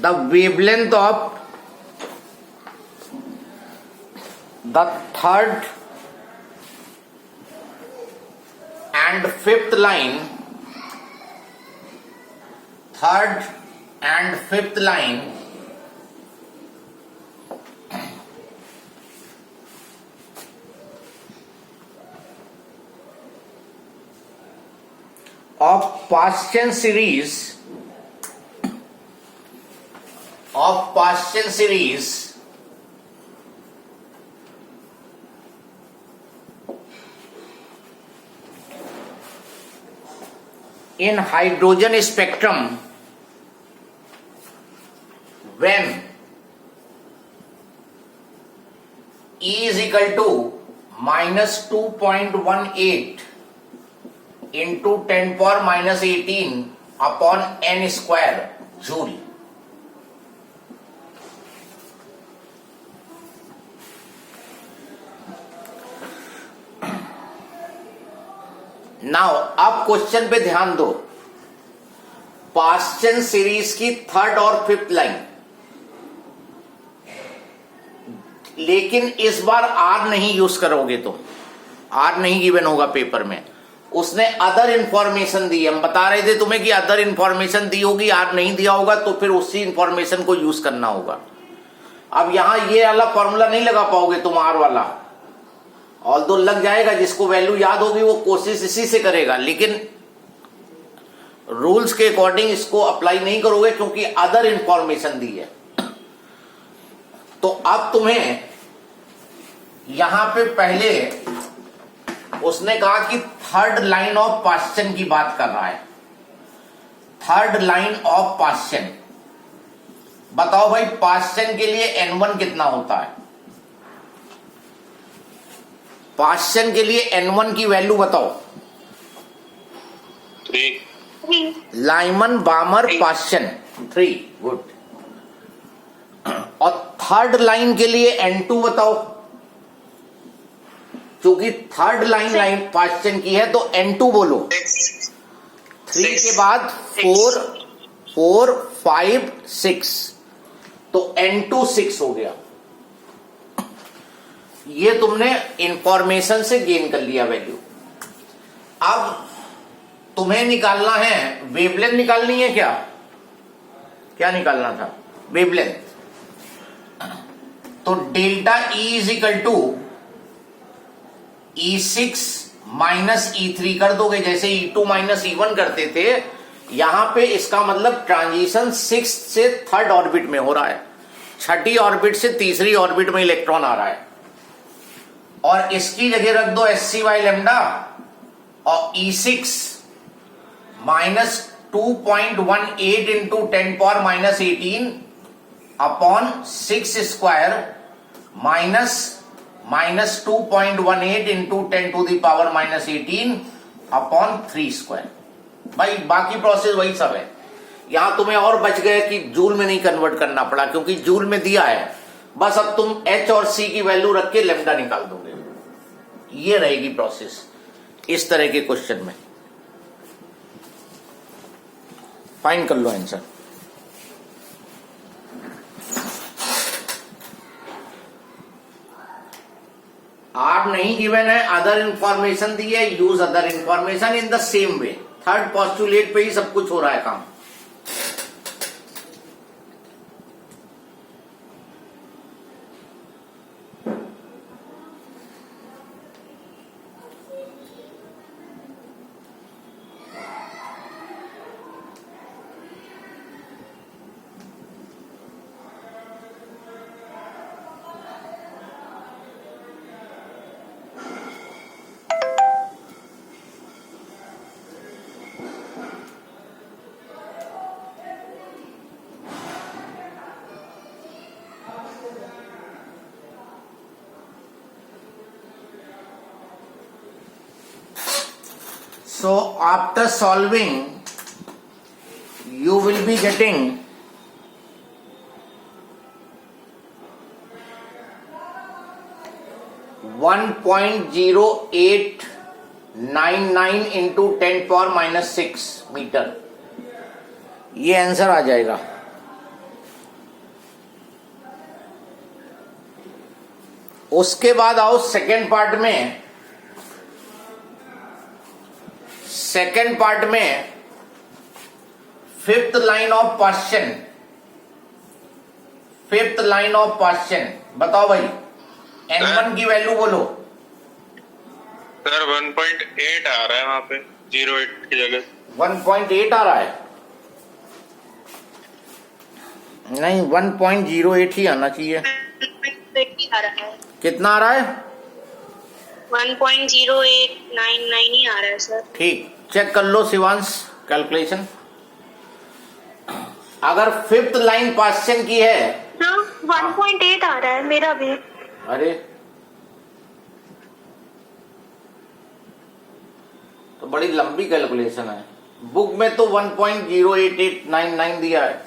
the wavelength of the third and fifth line of Paschen series in hydrogen spectrum when E is equal to minus 2.18 into 10 power minus 18 upon n square joule. Now अब question पे ध्यान दो। Paschen series की third और fifth line, लेकिन इस बार are नहीं use करोगे तो आर नहीं गिवन होगा पेपर में। उसने अदर इंफॉर्मेशन दी, हम बता रहे थे तुम्हें कि अदर इंफॉर्मेशन दी होगी, आर नहीं दिया होगा तो फिर उसी इंफॉर्मेशन को यूज करना होगा। अब यहां ये वाला फॉर्मूला नहीं लगा पाओगे तुम आर वाला, ऑल्दो लग जाएगा, जिसको वैल्यू याद होगी वो कोशिश इसी से करेगा, लेकिन रूल्स के अकॉर्डिंग इसको अप्लाई नहीं करोगे क्योंकि अदर इंफॉर्मेशन दी है। तो अब तुम्हें यहां पे पहले उसने कहा कि थर्ड लाइन ऑफ पास्चन की बात कर रहा है। थर्ड लाइन ऑफ पास्चन, बताओ भाई पास्चन के लिए N1 कितना होता है? पास्चन के लिए N1 की वैल्यू बताओ। 3। Lyman बामर Paschen 3, good. और थर्ड लाइन के लिए N2 बताओ, क्योंकि थर्ड लाइन पास्चन की है तो N2 बोलो। 3 के बाद 4, 5, 6, तो N2 6 हो गया। ये तुमने इंफॉर्मेशन से गेन कर लिया वैल्यू। अब तुम्हें निकालना है वेवलेंथ, निकालनी है क्या निकालना था? वेवलेंथ। तो delta E is equal to E6 minus E3 कर दोगे, जैसे E2 माइनस E1 करते थे। यहां पे इसका मतलब ट्रांजिशन 6 से थर्ड ऑर्बिट में हो रहा है, छठी ऑर्बिट से तीसरी ऑर्बिट में इलेक्ट्रॉन आ रहा है। और इसकी जगह रख दो SC/λ और E6 minus 2.18 into 10 power minus 18 upon 6 square minus 2.18 into 10 to the power minus 18 upon 3 square. भाई बाकी प्रोसेस वही सब है। यहां तुम्हें और बच गए कि जूल में नहीं कन्वर्ट करना पड़ा, क्योंकि जूल में दिया है। बस अब तुम H और C की वैल्यू रख के लैम्डा निकाल दोगे। ये रहेगी प्रोसेस इस तरह के क्वेश्चन में। फाइन कर लो आंसर। आर नहीं गिवन है, अदर इंफॉर्मेशन दी है, use other information in the same way. Third postulate पे ही सब कुछ हो रहा है काम। So after solving, you will be getting 1.0899 into 10 power minus 6 metre. ये आंसर आ जाएगा। उसके बाद आओ सेकेंड पार्ट में। सेकेंड पार्ट में fifth line of question, fifth line of question बताओ भाई, n1 की वैल्यू बोलो। सर 1.8 आ रहा है वहां पे, 0.8 की जगह 1.8 आ रहा है? नहीं, 1.08 ही आना चाहिए। आ रहा है। कितना आ रहा है? 1.0899 ही आ रहा है सर। ठीक, चेक कर लो शिवांश कैलकुलेशन। अगर फिफ्थ लाइन क्वेश्चन की है, हाँ 1.8 आ रहा है मेरा भी। अरे तो बड़ी लंबी कैलकुलेशन है। बुक में तो 1.08899 दिया है,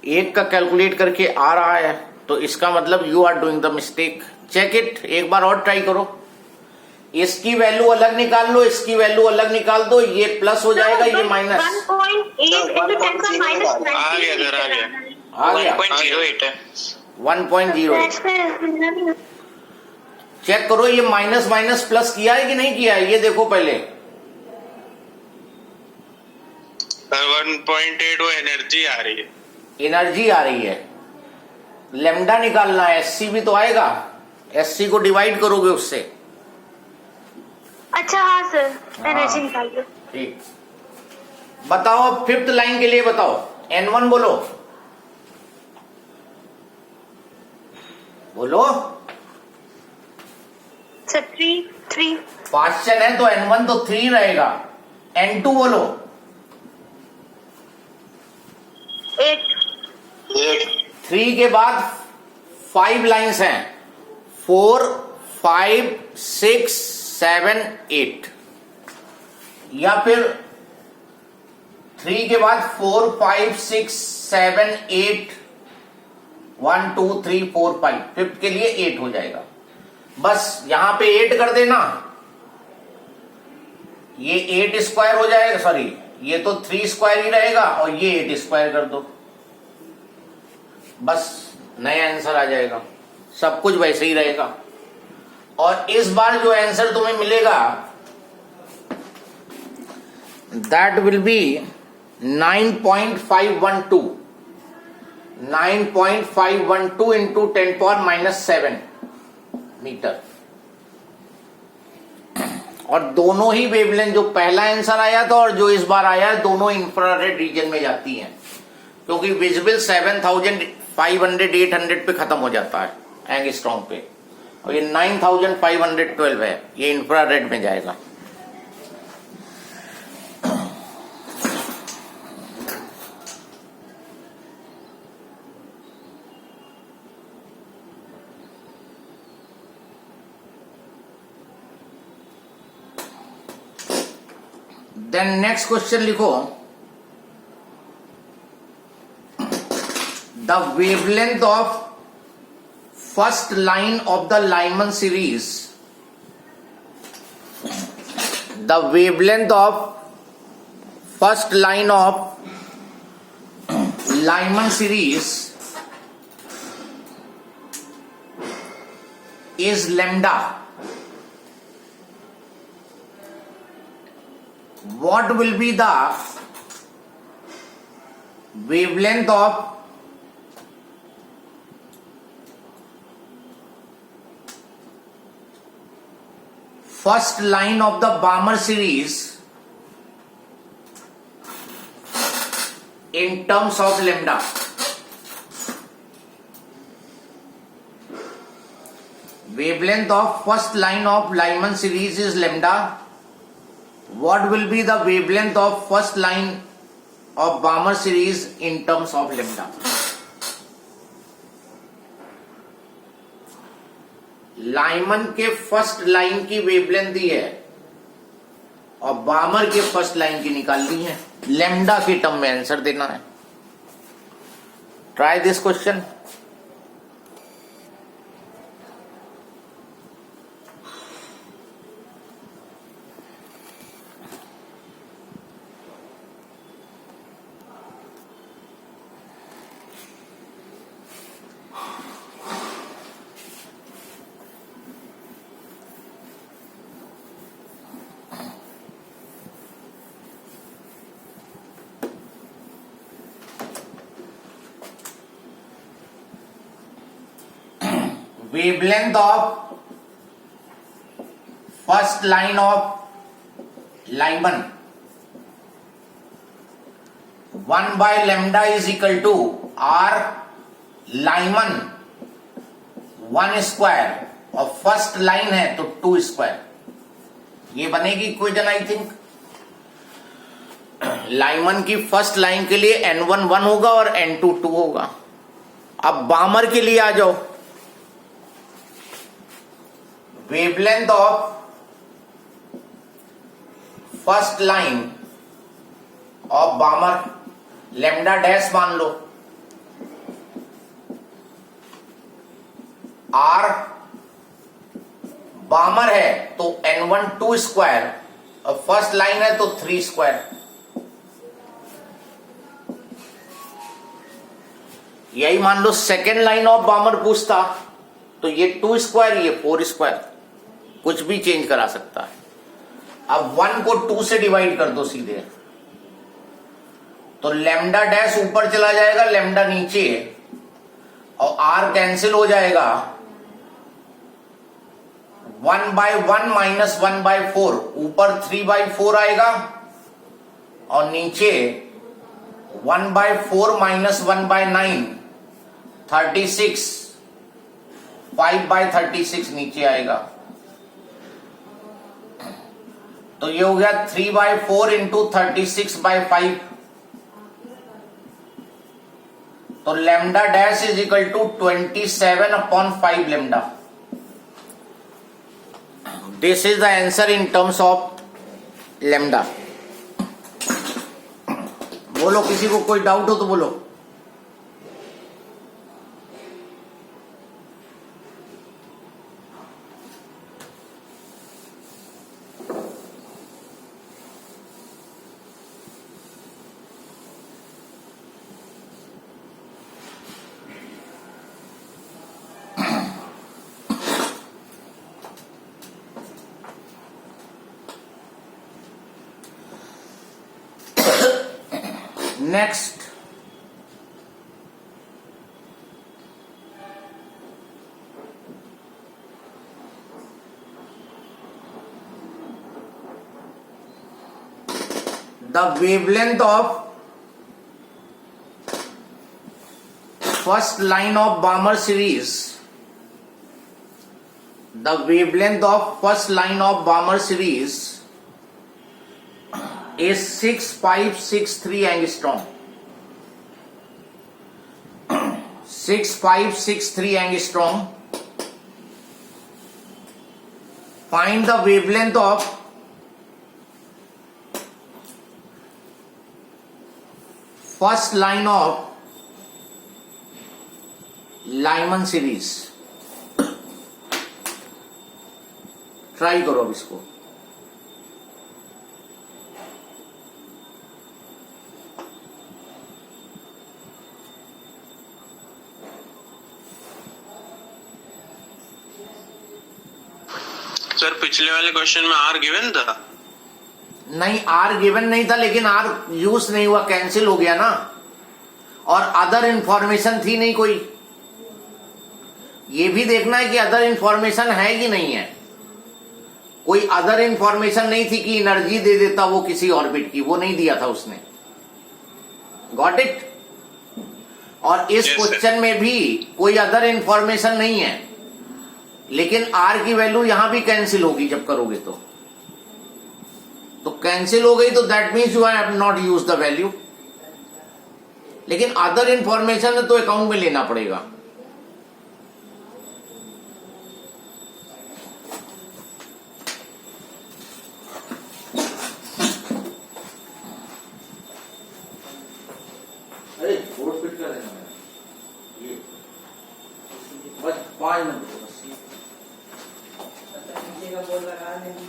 एक का कैलकुलेट करके आ रहा है, तो इसका मतलब you are doing the mistake. Check it, एक बार और ट्राई करो। इसकी वैल्यू अलग निकाल लो, इसकी वैल्यू अलग निकाल दो, ये प्लस हो जाएगा, ये माइनस। 1.8 into 10 का माइनस आ गया सर, आ गया। आ गया 1.08 है। 1.08। चेक करो ये माइनस माइनस प्लस किया है कि नहीं किया है, ये देखो पहले। सर 1.8 वो एनर्जी आ रही है। एनर्जी आ रही है, लेमडा निकालना है, एससी भी तो आएगा, एससी को डिवाइड करोगे उससे। अच्छा हाँ सर, एनर्जी निकाल दो। ठीक, बताओ फिफ्थ लाइन के लिए बताओ, n1 बोलो, बोलो। सर 3 क्वेश्चन है तो n1 तो 3 रहेगा। n2 बोलो। 8 3 के बाद 5 लाइंस हैं, 4 5 6 7 8, या फिर 3 के बाद 4 5 6 7 8 1 2 3 4 5, फिफ्थ के लिए 8 हो जाएगा। बस यहां पे 8 कर देना, ये 8 स्क्वायर हो जाएगा, सॉरी ये तो 3 स्क्वायर ही रहेगा, और ये 8 स्क्वायर कर दो, बस नया आंसर आ जाएगा। सब कुछ वैसे ही रहेगा। और इस बार जो आंसर तुम्हें मिलेगा that will be 9.512 9.512 into 10⁻⁻7 metre. और दोनों ही वेवलेंथ, जो पहला आंसर आया था और जो इस बार आया है, दोनों इंफ्रारेड रीजन में जाती हैं, क्योंकि विजिबल 7500 800 पे खत्म हो जाता है एंगस्ट्रॉम पे, और ये 9512 है, ये इंफ्रारेड में जाएगा। देन नेक्स्ट क्वेश्चन लिखो, the wavelength of first line of the Lyman series, the wavelength of first line of Lyman series is lambda. What will be the wavelength of first line of the Balmer series in terms of lambda? Wavelength of first line of Lyman series is lambda. What will be the wavelength of first line of Balmer series in terms of lambda? Lyman के first line की wavelength दी है और बामर के first line की निकालनी है, lambda के term में आंसर देना है। Try this question. wavelength of first line of Lyman 1 by lambda is equal to R Lyman 1 square और फर्स्ट लाइन है तो 2 स्क्वायर, ये बनेगी इक्वेशन आई थिंक। लाइमन की फर्स्ट लाइन के लिए N1 1 होगा और N2 2 होगा। अब बामर के लिए आ जाओ, wavelength of first line of बामर lambda dash मान लो, आर बामर है तो N1 2 स्क्वायर और फर्स्ट लाइन है तो 3 स्क्वायर। यही मान लो सेकेंड लाइन ऑफ बामर पूछता तो ये 2 स्क्वायर ये 4 स्क्वायर, कुछ भी चेंज करा सकता है। अब 1 को 2 से डिवाइड कर दो सीधे, तो लैम्डा डैश ऊपर चला जाएगा, लैम्डा नीचे, और आर कैंसिल हो जाएगा। 1 by 1 माइनस 1 by 4, ऊपर 3 by 4 आएगा और नीचे 1 by 4 माइनस 1 by 9 36, 5 by 36 नीचे आएगा। तो ये हो गया 3 by 4 इंटू 36 by 5, तो lambda dash is equal to 27/5 lambda. This is the answer in terms of lambda. बोलो, किसी को कोई डाउट हो तो बोलो। Next, the wavelength of first line of Balmer series, the wavelength of first line of Balmer series is 6563 angstrom. 6563 angstrom. Find the wavelength of first line of Lyman series. Try करो अब इसको। Sir पिछले वाले question में are given था? नहीं, are given नहीं था, लेकिन आर यूज नहीं हुआ, कैंसिल हो गया ना, और अदर इंफॉर्मेशन थी नहीं कोई। ये भी देखना है कि अदर इंफॉर्मेशन है कि नहीं है। कोई अदर इंफॉर्मेशन नहीं थी कि एनर्जी दे देता वो किसी ऑर्बिट की, वो नहीं दिया था उसने। Got it? और इस क्वेश्चन में भी कोई अदर इंफॉर्मेशन नहीं है, लेकिन आर की वैल्यू यहां भी कैंसिल होगी जब करोगे तो कैंसिल हो गई, तो that means you have not use the value. लेकिन अदर इंफॉर्मेशन तो अकाउंट में लेना पड़ेगा। अरे बोर्ड फिट कर देना ये, बस 5 मिनट।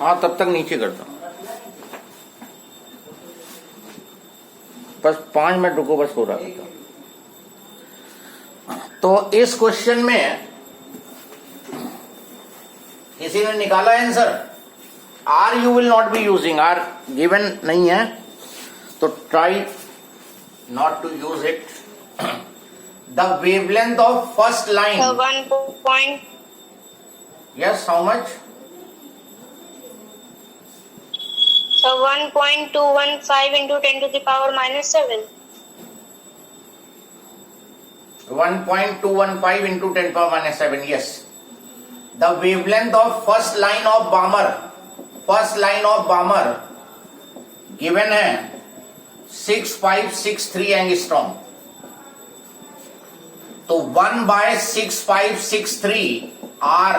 हाँ, तब तक नीचे करता हूं, बस 5 मिनट रुको, बस हो रहा था। तो इस क्वेश्चन में किसी ने निकाला answer, are you will not be using, are given नहीं है, तो try not to use it. The wavelength of first line, yes, how much? So 1.215 into 10 to the power minus 7. 1.215 into 10 power minus 7, yes. The wavelength of first line of Balmer given है 6563 angstrom. तो 1/6563 are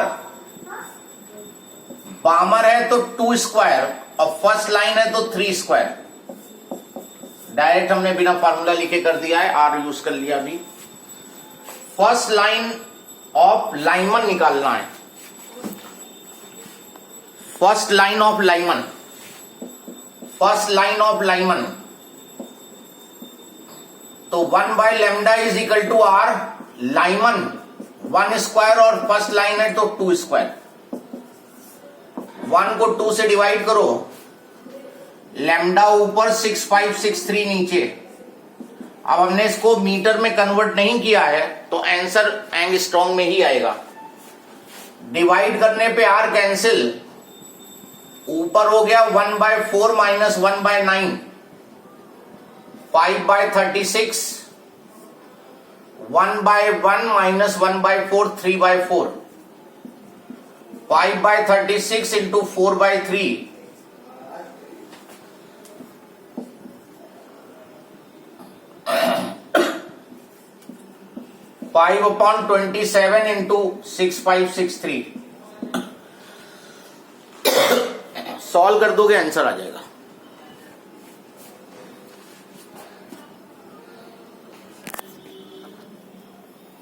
बामर है तो 2 square और first line है तो 3 square. Direct हमने बिना formula लिखे कर दिया है, आर यूज कर लिया। अभी फर्स्ट लाइन ऑफ लाइनमन निकालना है। फर्स्ट लाइन ऑफ लाइनमन तो 1/λ इज इक्वल टू आर लाइनमन 1 स्क्वायर और फर्स्ट लाइन है तो 2 स्क्वायर। 1 को 2 से डिवाइड करो, लैम्डा ऊपर 6563 नीचे। अब हमने इसको मीटर में कन्वर्ट नहीं किया है तो आंसर एंगस्ट्रॉम में ही आएगा। डिवाइड करने पे आर कैंसिल, ऊपर हो गया 1/4 minus 1/9, 5/36, 1/1 minus 1/4, 3/4, 5/36 into 4/3, 5/27 into 6563। Solve कर दोगे आंसर आ जाएगा।